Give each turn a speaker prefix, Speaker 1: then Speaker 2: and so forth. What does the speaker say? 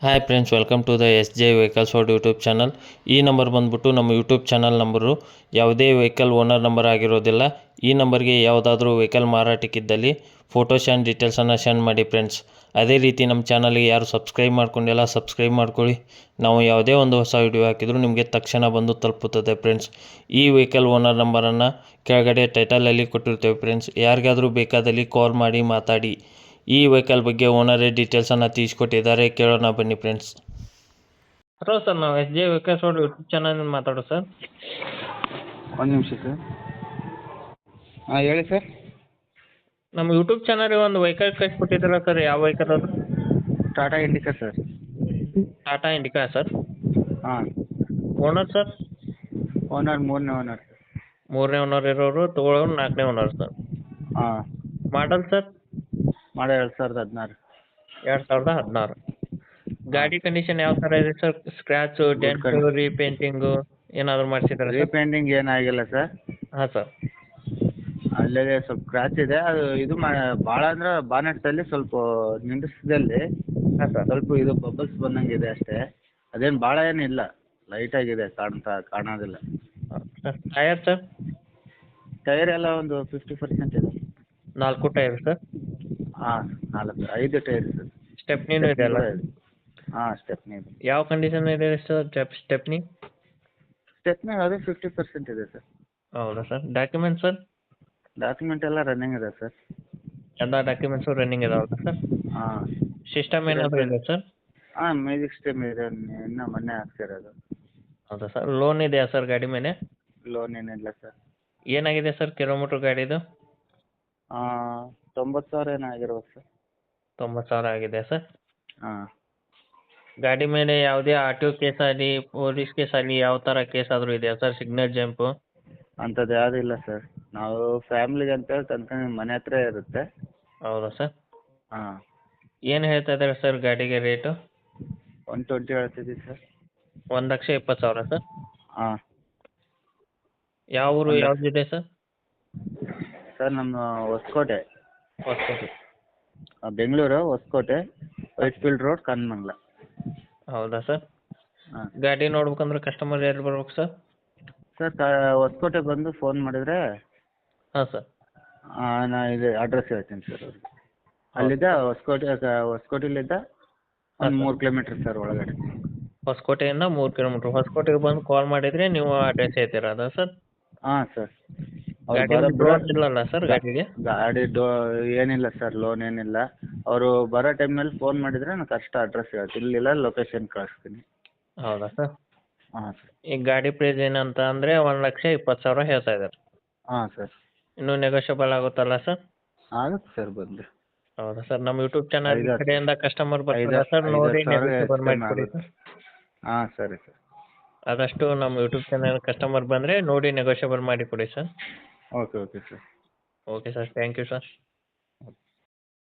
Speaker 1: Hi friends, welcome to the S J vehicles world YouTube channel. ಈ number ಬಂದುಬಿಟ್ಟು ನಮ್ಮ YouTube channel number. ಯಾವುದೇ vehicle owner number ಆಗಿರೋದಿಲ್ಲ. ಈ ನಂಬರ್ಗೆ ಯಾವುದಾದ್ರೂ ವೆಹಿಕಲ್ ಮಾರಾಟಕ್ಕಿದ್ದಲ್ಲಿ ಫೋಟೋಸ್ ಆ್ಯಂಡ್ ಡೀಟೇಲ್ಸನ್ನು ಸೆಂಡ್ ಮಾಡಿ ಫ್ರೆಂಡ್ಸ್. ಅದೇ ರೀತಿ ನಮ್ಮ ಚಾನಲ್ಗೆ ಯಾರು ಸಬ್ಸ್ಕ್ರೈಬ್ ಮಾಡ್ಕೊಂಡಿಲ್ಲ ಸಬ್ಸ್ಕ್ರೈಬ್ ಮಾಡ್ಕೊಳ್ಳಿ. ನಾವು ಯಾವುದೇ ಒಂದು ಹೊಸ ವಿಡಿಯೋ ಹಾಕಿದರೂ ನಿಮಗೆ ತಕ್ಷಣ ಬಂದು ತಲುಪುತ್ತದೆ ಫ್ರೆಂಡ್ಸ್. ಈ ವೆಹಿಕಲ್ ಓನರ್ ನಂಬರನ್ನು ಕೆಳಗಡೆ ಟೈಟಲಲ್ಲಿ ಕೊಟ್ಟಿರ್ತೇವೆ ಫ್ರೆಂಡ್ಸ್. ಯಾರಿಗಾದರೂ ಬೇಕಾದಲ್ಲಿ ಕಾಲ್ ಮಾಡಿ ಮಾತಾಡಿ. ಈ ವೆಹಿಕಲ್ ಬಗ್ಗೆ ಓನರೇ ಡೀಟೇಲ್ಸನ್ನು ತಿಳಿಸ್ಕೊಟ್ಟಿದ್ದಾರೆ, ಕೇಳೋಣ ಬನ್ನಿ ಫ್ರೆಂಡ್ಸ್. ಹಲೋ ಸರ್, ನಾವು S J vehicles world YouTube channel ಮಾತಾಡೋದು ಸರ್.
Speaker 2: ಒಂದು ನಿಮಿಷ ಸರ್. ಹಾಂ ಹೇಳಿ ಸರ್.
Speaker 1: ನಮ್ಮ ಯೂಟ್ಯೂಬ್ ಚಾನಲ್ಗೆ ಒಂದು ವೆಹಿಕಲ್ ಕಳಿಸ್ಕೊಟ್ಟಿದ್ದಲ್ಲ ಸರ್, ಯಾವ ವೆಹಿಕಲ್ ಅದು?
Speaker 2: ಟಾಟಾ ಇಂಡಿಕಾ ಸರ್.
Speaker 1: ಟಾಟಾ ಇಂಡಿಕಾ ಸರ್.
Speaker 2: ಹಾಂ.
Speaker 1: Owner sir?
Speaker 2: ಓನರ್ ಮೂರನೇ ಓನರ್.
Speaker 1: ಮೂರನೇ ಓನರ್ ಇರೋರು, ತೊಗೊಳೋರು ನಾಲ್ಕನೇ ಓನರ್ ಸರ್.
Speaker 2: ಹಾಂ.
Speaker 1: Model sir?
Speaker 2: ಮಾಡಲ್ 2016.
Speaker 1: 2016. ಗಾಡಿ ಕಂಡೀಷನ್ ಯಾವ ಥರ ಇದೆ ಸರ್? ಸ್ಕ್ರ್ಯಾಚು, ಡೆಂಟು, ರೀಪೇಂಟಿಂಗು ಏನಾದರೂ ಮಾಡಿಸಿದ್ದಾರೆ ಸರ್?
Speaker 2: ರೀಪೇಂಟಿಂಗ್ ಏನಾಗಿಲ್ಲ ಸರ್.
Speaker 1: ಹಾಂ ಸರ್.
Speaker 2: ಅಲ್ಲೇ ಸ್ವಲ್ಪ ಕ್ರ್ಯಾಚ್ ಇದೆ. ಅದು ಇದು ಭಾಳ ಅಂದ್ರೆ ಬಾನೆಟ್ಟಲ್ಲಿ ಸ್ವಲ್ಪ ನಿಂದಿಸಿದಲ್ಲಿ
Speaker 1: ಹಾಂ ಸರ್.
Speaker 2: ಸ್ವಲ್ಪ ಇದು ಬಬಲ್ಸ್ ಬಂದಂಗಿದೆ ಅಷ್ಟೇ. ಅದೇನು ಭಾಳ ಏನಿಲ್ಲ, ಲೈಟಾಗಿದೆ, ಕಾಣೋದಿಲ್ಲ.
Speaker 1: Sir tyre sir?
Speaker 2: ಟೈರ್ ಎಲ್ಲ ಒಂದು 50% ಇದೆ.
Speaker 1: 4 ಟೈರ್ ಸರ್?
Speaker 2: ಹಾಂ, 5 ಟೈರ್ ಸರ್.
Speaker 1: ಸ್ಟೆಪ್ನಿನೂ ಇದೆ ಅಲ್ಲ?
Speaker 2: ಹಾಂ, ಸ್ಟೆಪ್ನಿ ಇದೆ.
Speaker 1: ಯಾವ ಕಂಡೀಷನ್ ಇದೆ ಸರ್ ಸ್ಟೆಪ್ನಿ?
Speaker 2: ಸ್ಟೆಪ್ನಿ ಅದು 50% ಇದೆ ಸರ್.
Speaker 1: ಹೌದಾ ಸರ್. Document sir?
Speaker 2: ಡಾಕ್ಯುಮೆಂಟ್ ಎಲ್ಲ ರನ್ನಿಂಗ್ ಇದೆ ಸರ್.
Speaker 1: ಎಲ್ಲ ಡಾಕ್ಯುಮೆಂಟ್ಸು ರನ್ನಿಂಗ್ ಇದಾವಲ್ಲ ಸರ್?
Speaker 2: ಹಾಂ.
Speaker 1: ಸಿಸ್ಟಮ್ ಏನಾದರೂ ಇದೆ ಸರ್?
Speaker 2: ಹಾಂ, ಮ್ಯೂಸಿಕ್ ಸಿಸ್ಟಮ್ ಇದೆ. ಇನ್ನೂ ಮೊನ್ನೆ ಹಾಕ್ಸಿರೋದು.
Speaker 1: ಹೌದಾ ಸರ್. ಲೋನ್ ಇದೆಯಾ ಸರ್ ಗಾಡಿ ಮೇಲೆ?
Speaker 2: ಲೋನ್ ಏನಿಲ್ಲ ಸರ್.
Speaker 1: ಏನಾಗಿದೆ ಸರ್ ಕಿಲೋಮೀಟ್ರ್ ಗಾಡಿದು?
Speaker 2: 90,000 ಏನೋ ಆಗಿರ್ಬೇಕು ಸರ್.
Speaker 1: 90,000 ಆಗಿದೆ ಸರ್.
Speaker 2: ಹಾಂ.
Speaker 1: ಗಾಡಿ ಮೇಲೆ ಯಾವುದೇ ಆರ್ ಟಿ ಒ ಕೇಸ್ ಆಗಲಿ, ಪೊಲೀಸ್ ಕೇಸ್ ಆಗಲಿ, ಯಾವ ಥರ ಕೇಸ್ ಆದರೂ ಇದೆಯಾ ಸರ್? ಸಿಗ್ನಲ್ ಜಂಪು
Speaker 2: ಅಂಥದ್ದು ಯಾವುದೂ ಇಲ್ಲ ಸರ್. ನಾವು ಫ್ಯಾಮ್ಲಿಗೆ ಅಂತೇಳಿ ತಂದ್ಕೊಂಡು ಮನೆ ಹತ್ರ ಇರುತ್ತೆ.
Speaker 1: ಹೌದಾ ಸರ್.
Speaker 2: ಹಾಂ.
Speaker 1: ಏನು ಹೇಳ್ತಾ ಇದ್ದಾರೆ ಸರ್ ಗಾಡಿಗೆ ರೇಟು?
Speaker 2: 120 ಹೇಳ್ತಿದ್ದೀವಿ ಸರ್.
Speaker 1: 1,20,000 ಸರ್.
Speaker 2: ಹಾಂ.
Speaker 1: ಯಾವ ಊರು ಯಾವುದಿದೆ ಸರ್?
Speaker 2: ಸರ್ ನಮ್ಮ ಹೊಸಕೋಟೆ.
Speaker 1: ಹೊಸಕೋಟೆ.
Speaker 2: ಬೆಂಗಳೂರು ಹೊಸಕೋಟೆ, ವೈಟ್ಫೀಲ್ಡ್ ರೋಡ್, ಕನ್ಮಂಗ್ಲ.
Speaker 1: ಹೌದಾ ಸರ್.
Speaker 2: ಹಾಂ.
Speaker 1: ಗಾಡಿ ನೋಡ್ಬೇಕಂದ್ರೆ ಕಸ್ಟಮರ್ ಎಲ್ಲಿ ಬರ್ಬೇಕು ಸರ್?
Speaker 2: ಸರ್ ಹೊಸಕೋಟೆ ಬಂದು ಫೋನ್ ಮಾಡಿದರೆ
Speaker 1: ಹಾಂ ಸರ್.
Speaker 2: ನಾ ಇದು ಅಡ್ರೆಸ್ ಹೇಳ್ತೀನಿ ಸರ್ ಅವ್ರಿಗೆ. ಅಲ್ಲಿದ್ದ ಹೊಸಕೋಟೆಲಿದ್ದ ಒಂದು 3 ಕಿಲೋಮೀಟ್ರ್ ಸರ್ ಒಳಗಡೆ.
Speaker 1: ಹೊಸಕೋಟೆಯಿಂದ 3 ಕಿಲೋಮೀಟ್ರ್. ಹೊಸಕೋಟೆಗೆ ಬಂದು ಕಾಲ್ ಮಾಡಿದರೆ ನೀವು ಅಡ್ರೆಸ್ ಹೇಳ್ತೀರಾ ಅದ ಸರ್?
Speaker 2: ಹಾಂ ಸರ್.
Speaker 1: ಗಾಡಿ ಲೋನ್ ಇಲ್ಲಲ್ಲ ಸರ್ ಗಾಡಿಗೆ?
Speaker 2: ಗಾಡಿ ಏನಿಲ್ಲ ಸರ್, ಲೋನ್ ಏನಿಲ್ಲ. ಅವರು ಬರೋ ಟೈಮ್ನಲ್ಲಿ ಫೋನ್ ಮಾಡಿದರೆ ನಾನು ಕರೆಕ್ಟ್ ಅಡ್ರೆಸ್ ಹೇಳ್ತೀನಿ, ಇಲ್ಲಿಲ್ಲ ಲೊಕೇಶನ್ ಕಳಿಸ್ತೀನಿ.
Speaker 1: ಹೌದಾ ಸರ್.
Speaker 2: ಹಾಂ ಸರ್.
Speaker 1: ಈಗ ಗಾಡಿ ಪ್ರೈಸ್ ಏನಂತ ಅಂದರೆ 1,20,000 ಹೇಳ್ತಾ ಇದ್ದಾರೆ.
Speaker 2: ಹಾಂ ಸರ್.
Speaker 1: ಇನ್ನೂ ನೆಗೋಷಿಯಬಲ್ ಆಗುತ್ತಲ್ಲ ಸರ್?
Speaker 2: ಆಗುತ್ತೆ ಸರ್ ಬಂದು.
Speaker 1: ಹೌದಾ ಸರ್. ನಮ್ಮ ಯೂಟ್ಯೂಬ್ ಚಾನಲ್ ಕಡೆಯಿಂದ ಕಸ್ಟಮರ್ ಬರ್ತಾರೆ ಸರ್, ನೋಡಿ ನೆಗೋಷಿಯಬಲ್ ಮಾಡಿಕೊಡಿ ಸರ್.
Speaker 2: ಹಾಂ ಸರಿ ಸರ್.
Speaker 1: ಆದಷ್ಟು ನಮ್ಮ ಯೂಟ್ಯೂಬ್ ಚಾನಲ್ ಕಸ್ಟಮರ್ ಬಂದರೆ ನೋಡಿ ನೆಗೋಷಿಯಬಲ್ ಮಾಡಿಕೊಡಿ sir.
Speaker 2: Okay sir.
Speaker 1: Okay sir, thank you sir.